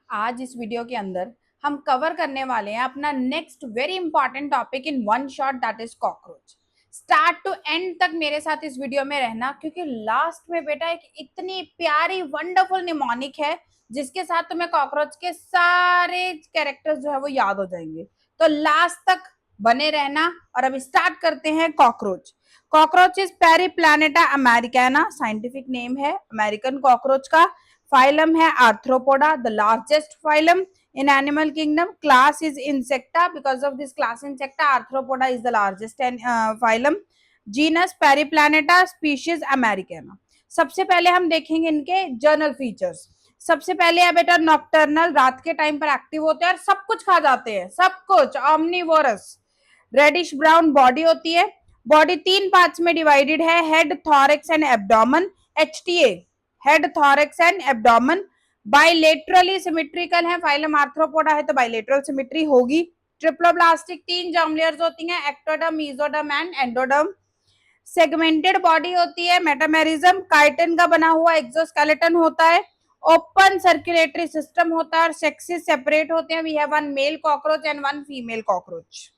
आज इस वीडियो के अंदर हम कवर करने वाले हैं अपना next very important topic in one shot, that is cockroach. Start to end तक मेरे साथ इस वीडियो में रहना, क्योंकि लास्ट में बेटा एक इतनी प्यारी वंडरफुल निमोनिक है जिसके साथ तुम्हें कॉकरोच के सारे कैरेक्टर्स जो है वो याद हो जाएंगे। तो लास्ट तक बने रहना। और अब स्टार्ट करते हैं। Cockroach cockroach is Periplaneta americana, scientific name है अमेरिकन कॉकरोच का। Phylum है Arthropoda, the largest phylum in animal kingdom. Class is Insecta. Because of this class Insecta, Arthropoda is the largest phylum. Genus Periplaneta, species Americana. सबसे पहले हम देखेंगे इनके journal features. सबसे पहले है बेटा नॉक्टर्नल, रात के टाइम पर एक्टिव होते हैं और सब कुछ खा जाते हैं, सब कुछ, ऑमनीवोरस। रेडिश ब्राउन बॉडी होती है। बॉडी तीन पार्ट्स में डिवाइडेड है, head, thorax and abdomen. HTA, head, thorax and abdomen. Bilaterally symmetrical है, फाइलम आर्थ्रोपोडा है तो बाइलेटरल सिमेट्री होगी। ट्रिप्लोब्लास्टिक, तीन जर्म लेयर्स होती हैं, ectoderm, mesoderm and endoderm. Segmented body होती है, मेटामेरिज्म, काइटिन का बना हुआ एक्सोस्केलेटन होता है। ओपन सर्कुलेटरी सिस्टम होता है और सेक्सेस सेपरेट होते हैं। We have one male cockroach and one female cockroach.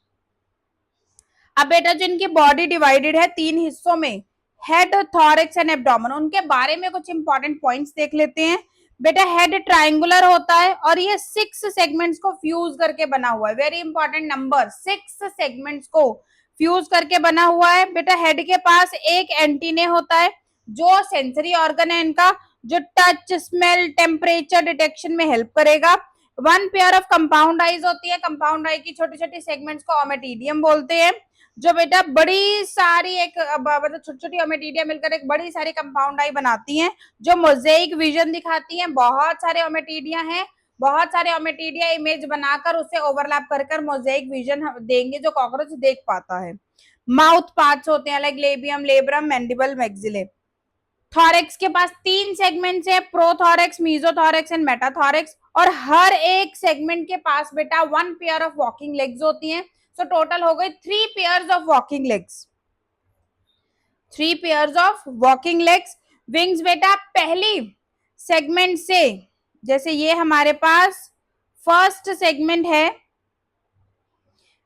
अब बेटा जिनकी बॉडी डिवाइडेड है तीन हिस्सों में, हेड, थॉरेक्स एंड एब्डोमेन, उनके बारे में कुछ इंपॉर्टेंट पॉइंट्स देख लेते हैं। बेटा हेड ट्रायंगुलर होता है और ये 6 सेगमेंट्स को फ्यूज करके बना हुआ है। वेरी इंपॉर्टेंट नंबर, 6 सेगमेंट्स को फ्यूज करके बना हुआ है। बेटा हेड के पास एक एंटीने होता है जो सेंसरी ऑर्गन है इनका, जो टच, स्मेल, टेम्परेचर डिटेक्शन में हेल्प करेगा। One pair of compound eyes होती है, कंपाउंड आई की छोटी छोटी सेगमेंट्स को ओमेटिडियम बोलते हैं। जो बेटा बड़ी सारी एक मतलब छोटी छोटी ओमेटिडिया मिलकर एक बड़ी सारी कंपाउंड आई बनाती हैं, जो मोजेइक विजन दिखाती हैं। बहुत सारे ओमेटिडिया हैं, बहुत सारे ओमेटिडिया इमेज बनाकर उसे ओवरलैप कर कर मोजेइक विजन देंगे जो कॉकरोच देख पाता है। माउथ पार्ट्स होते हैं, like labium, labrum, mandible, maxillae. Thorax के पास 3 सेगमेंट्स है, प्रोथॉरेक्स, मीजोथॉरेक्स एंड मेटाथॉरेक्स। और हर एक सेगमेंट के पास बेटा 1 पेयर ऑफ वॉकिंग लेग्स होती हैं। सो टोटल हो गई 3 pairs of walking legs, 3 pairs of walking legs. Wings बेटा पहली सेगमेंट से, जैसे ये हमारे पास फर्स्ट सेगमेंट है,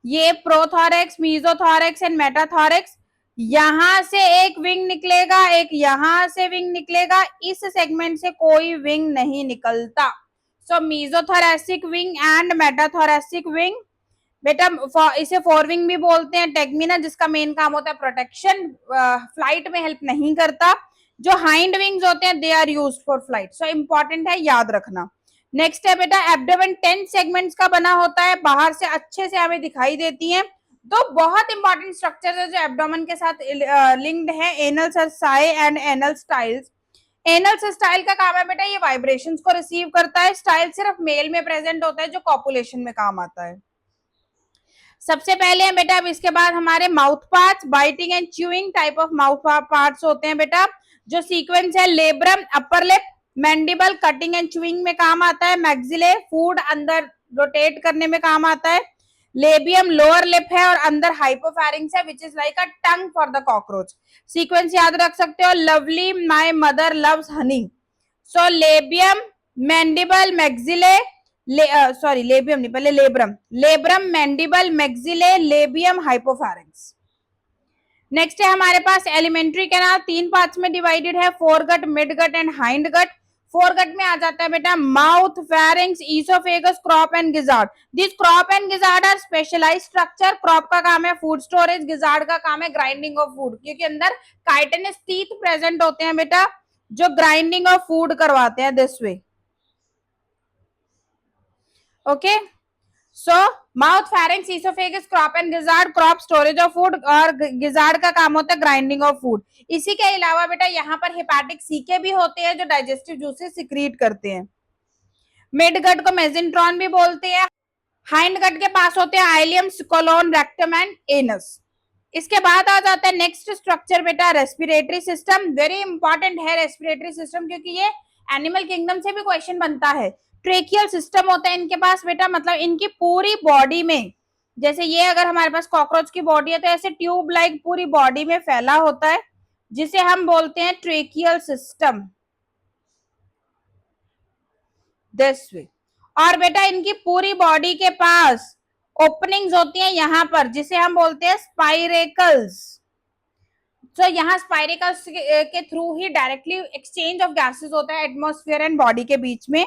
ये प्रोथॉरेक्स, मीजोथॉरेक्स एंड मेटाथॉरेक्स। यहां से एक विंग निकलेगा, एक यहां से विंग निकलेगा, इस सेगमेंट से कोई विंग नहीं निकलता। सो मीजोथोरेसिक विंग एंड मेटाथोरेसिक विंग। बेटा इसे फोरविंग भी बोलते हैं, टेगमिना, जिसका मेन काम होता है प्रोटेक्शन, फ्लाइट में हेल्प नहीं करता। जो हाइंड विंग्स होते हैं they are use for flight. So important है, याद रखना। नेक्स्ट है बेटा एब्डोमेन 10 सेगमेंट्स का बना होता है, बाहर से अच्छे से हमें दिखाई देती हैं। तो बहुत इंपॉर्टेंट स्ट्रक्चर है जो एब्डोमेन के साथ लिंक्ड है, anal cerci and anal styles. Anal style का काम है बेटा ये वाइब्रेशंस को रिसीव करता है। स्टाइल सिर्फ मेल में प्रेजेंट होता है जो कॉपुलेशन में काम आता है। सबसे पहले है बेटा, अब इसके बाद हमारे mouth parts, biting and chewing type of mouth parts होते हैं बेटा। जो सीक्वेंस है, labrum upper lip, mandible cutting and chewing में काम आता है, मैक्सिले फूड अंदर रोटेट करने में काम आता है, लेबियम लोअर लिप है और अंदर हाइपोफैरिंग्स है which is like a tongue for the cockroach. Sequence याद रख सकते हो, lovely my mother loves honey. So labium, mandible, maxillae, sorry labium नहीं, पहले labrum, labrum, mandible, maxillae, labium, hypopharynx. Next है हमारे पास एलिमेंट्री कैनाल, 3 पार्ट्स में डिवाइडेड है, foregut, midgut and hind gut. Foregut में आ जाता है बेटा mouth, pharynx, oesophagus, crop and gizzard. This crop and gizzard are specialised structure. Crop का काम है फूड स्टोरेज, गिजार्ड का काम है ग्राइंडिंग ऑफ फूड, क्योंकि अंदर काइटिनस टीथ प्रेजेंट होते हैं बेटा जो ग्राइंडिंग ऑफ फूड करवाते हैं this way. Okay, so mouth, pharynx, oesophagus, crop and gizzard, crop storage of food और गिजार्ड का काम होता है ग्राइंडिंग ऑफ फूड। इसी के अलावा बेटा यहाँ पर हेपाटिक सीके भी होते हैं जो डाइजेस्टिव जूसेस सिक्रीट करते हैं। मिड गट को मेजेंट्रॉन भी बोलते हैं। हाइंड गट के पास होते हैं ileum, colon, rectum and anus. इसके बाद आ जाता है नेक्स्ट स्ट्रक्चर बेटा रेस्पिरेटरी सिस्टम। वेरी इंपॉर्टेंट है रेस्पिरेटरी सिस्टम, क्योंकि ये एनिमल किंगडम से भी क्वेश्चन बनता है। ट्रेकियल सिस्टम होता है इनके पास बेटा, मतलब इनकी पूरी बॉडी में, जैसे ये अगर हमारे पास कॉकरोच की बॉडी है तो ऐसे ट्यूब लाइक पूरी बॉडी में फैला होता है, जिसे हम बोलते हैं ट्रेकियल सिस्टम, दिस वे। और बेटा इनकी पूरी बॉडी के पास ओपनिंग्स होती हैं यहां पर, जिसे हम बोलते हैं स्पाइरेकल्स। तो यहाँ स्पाइरेकल्स के through he directly exchange of gases होता है एटमॉस्फेयर एंड बॉडी के बीच में।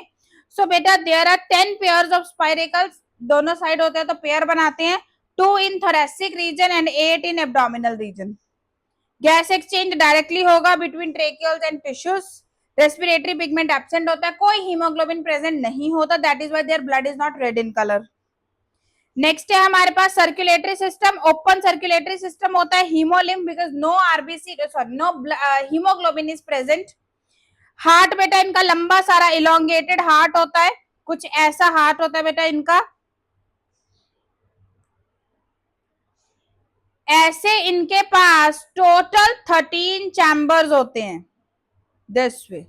सो बेटा there are 10 pairs of spiracles, दोनों साइड होते हैं तो पेयर बनाते हैं, 2 in thoracic region and 8 in abdominal region. Gas exchange directly होगा between tracheoles and tissues. Respiratory pigment absent होता है, कोई हीमोग्लोबिन प्रेजेंट नहीं होता, that is why there blood is not red in colour. Next है हमारे पास circulatory system, open circulatory system होता है haemolymph because no RBC sorry no haemoglobin is present. Heart बेटा इनका लंबा सारा इलोंगेटेड हार्ट होता है, कुछ ऐसा हार्ट होता है बेटा इनका, ऐसे इनके पास टोटल 13 चैम्बर्स होते हैं दिस वे,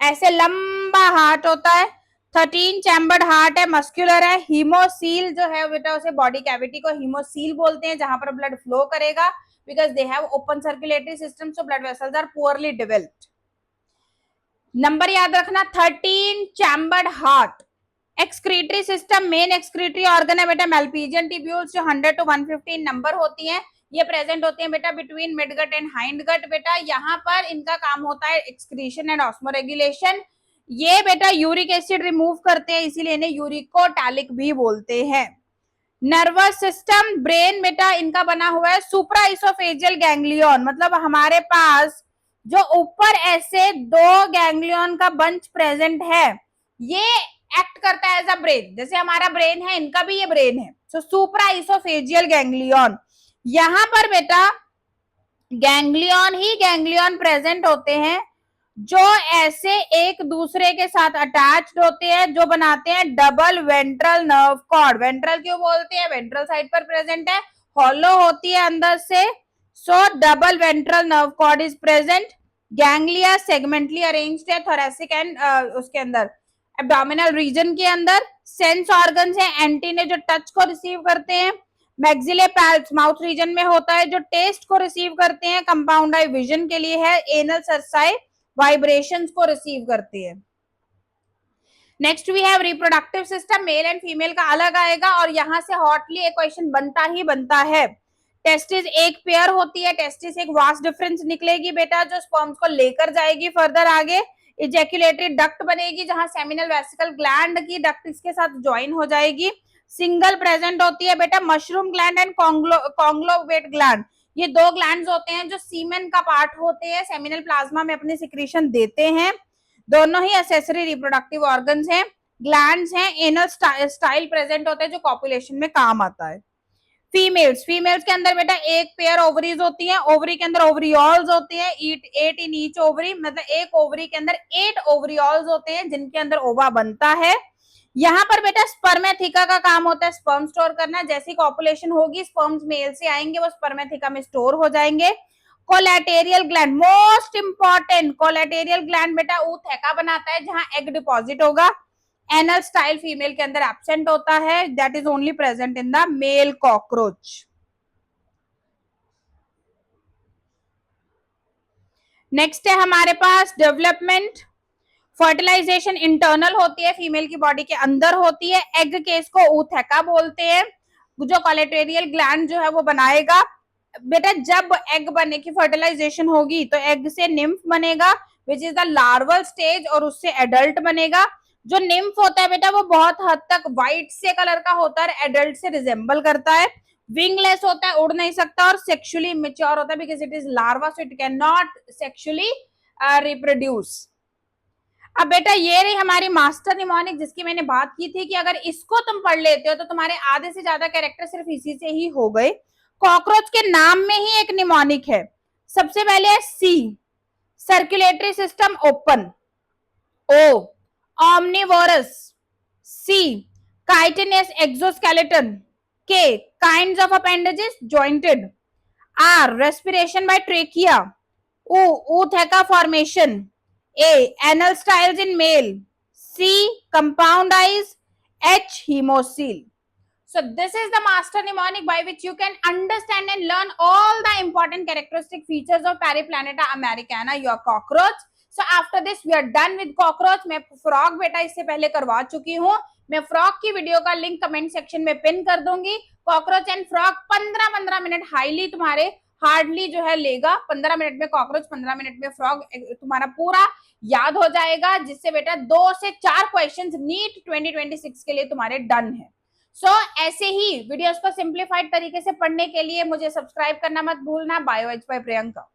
ऐसे लंबा हार्ट होता है, 13 चैम्बर्ड हार्ट है, मस्कुलर है। हीमोसील जो है बेटा उसे बॉडी कैविटी को हीमोसील बोलते हैं, जहां पर ब्लड फ्लो करेगा because they have open circulatory system, so blood vessels are poorly developed. Number याद रखना 13 chambered heart. Excretory system main excretory organ है बेटा मेल्पिजियन ट्यूब्यूल्स, जो 100 to 115 नंबर होती हैं, ये प्रेजेंट होते हैं बेटा between midgut and hind gut. बेटा यहाँ पर इनका काम होता है एक्सक्रीशन एंड ऑस्मोरेगुलेशन। ये बेटा यूरिक एसिड रिमूव करते हैं, इसीलिए इन्हें यूरिकोटैलिक भी बोलते हैं। नर्वस सिस्टम ब्रेन बेटा इनका बना हुआ है सुप्रा इसोफेजियल गैंग्लियन, मतलब हमारे पास जो ऊपर ऐसे 2 गैंग्लियन का बंच प्रेजेंट है, ये एक्ट करता है एज अ ब्रेन, जैसे हमारा ब्रेन है इनका भी ये ब्रेन है। सो सुप्रा इसोफेजियल गैंग्लियन, यहां पर बेटा गैंग्लियन ही गैंग्लियन प्रेजेंट होते हैं जो ऐसे एक दूसरे के साथ अटैच्ड होते हैं, जो बनाते हैं double ventral nerve cord. Ventral क्यों बोलते हैं, वेंट्रल साइड पर प्रेजेंट है, हॉलो होती है अंदर से, so double ventral nerve cord is present. Ganglia segmentally arranged है थोरेसिक एंड उसके अंदर एब्डोमिनल रीजन के अंदर। सेंस ऑर्गन्स है, एंटीने जो टच को रिसीव करते हैं, मैक्सिले पैल्स माउथ रीजन में होता है जो टेस्ट को रिसीव करते हैं, कंपाउंड आई विजन के लिए है, एनल सरसाई वाइब्रेशंस को रिसीव करती है। Next we have reproductive system, male and female का अलग आएगा, और यहां से हॉटली एक क्वेश्चन बनता ही बनता है। टेस्टिस एक पेयर होती है, टेस्टिस एक वास्ट डिफरेंस निकलेगी बेटा जो स्पर्म्स को लेकर जाएगी फर्दर आगे। इजैक्यूलेटरी डक्ट बनेगी जहां सेमिनल वेसिकल ग्लैंड की डक्ट इसके साथ ज्वाइन हो जाएगी। सिंगल प्रेजेंट होती है बेटा मशरूम ग्लैंड एंड कॉन्ग्लोवेट ग्लैंड, ये 2 ग्लैंड्स होते हैं जो सीमेन का पार्ट होते हैं, सेमिनल प्लाज्मा में अपनी सिक्रीशन देते हैं, दोनों ही एसेसरी रिप्रोडक्टिव ऑर्गन्स हैं। ग्लैंड्स हैं, एनल स्टाइल प्रेजेंट होते हैं जो कॉपुलेशन में काम आता है। फीमेल्स के अंदर बेटा एक पेयर ओवरीज होती है, ओवरी के अंदर ओवरियोल्स होते हैं, 8 इन ईच ओवरी, मतलब एक ओवरी के अंदर 8 ओवरियोल्स होते हैं जिनके अंदर ओवा बनता है। यहाँ पर बेटा स्पर्मेथिका का काम होता है स्पर्म स्टोर करना, जैसी कॉपुलेशन होगी स्पर्म्स मेल से आएंगे वो स्पर्मेथिका में स्टोर हो जाएंगे। कोलैटेरियल ग्लैंड मोस्ट इंपॉर्टेंट, कोलैटेरियल ग्लैंड बेटा ऊथेका बनाता है जहां एग डिपॉजिट होगा। एनल स्टाइल फीमेल के अंदर एब्सेंट होता है, that is only present in the male cockroach. Next है हमारे पास डेवलपमेंट। फर्टिलाइजेशन इंटरनल होती है, फीमेल की बॉडी के अंदर होती है, एग के इसको ऊथेका बोलते हैं, जो कोलेटेरियल ग्लैंड जो है वो बनाएगा। बेटा जब एग बने की फर्टिलाइजेशन होगी तो एग से निम्फ बनेगा which is the larval stage, और उससे एडल्ट बनेगा। जो निम्फ होता है बेटा वो बहुत हद तक व्हाइट से कलर का होता है, एडल्ट से रिजेंबल करता है, विंगलेस होता है, उड़ नहीं सकता, और सेक्सुअली इमेच्योर होता है because it is larva, so it can not sexually reproduce. अब बेटा ये रही हमारी मास्टर निमोनिक जिसकी मैंने बात की थी कि अगर इसको तुम पढ़ लेते हो तो तुम्हारे आधे से ज्यादा कैरेक्टर सिर्फ इसी से ही हो गए। कॉकरोच के नाम में ही एक निमोनिक है। सबसे पहले है सी, circulatory system open, O omnivorous, C chitinous exoskeleton, K kinds of appendages jointed, R respiration by trachea, O ootheca formation, A anal styles in male, C compound eyes, H hemocoel. So this is the master mnemonic by which you can understand and learn all the important characteristic features of Periplaneta americana, your cockroach. So after this we are done with cockroach. मैं frog बेटा इससे पहले करवा चुकी हूँ, मैं frog की video का लिंक कमेंट सेक्शन में पिन कर दूंगी। Cockroach and frog 15-15 minute highly तुम्हारे हार्डली जो है लेगा। 15 मिनट में कॉकरोच, 15 मिनट में फ्रॉग तुम्हारा पूरा याद हो जाएगा, जिससे बेटा 2 से 4 क्वेश्चंस नीट 2026 के लिए तुम्हारे डन है। ऐसे ही वीडियोस को सिंप्लीफाइड तरीके से पढ़ने के लिए मुझे सब्सक्राइब करना मत भूलना। Bio edge by Priyanka.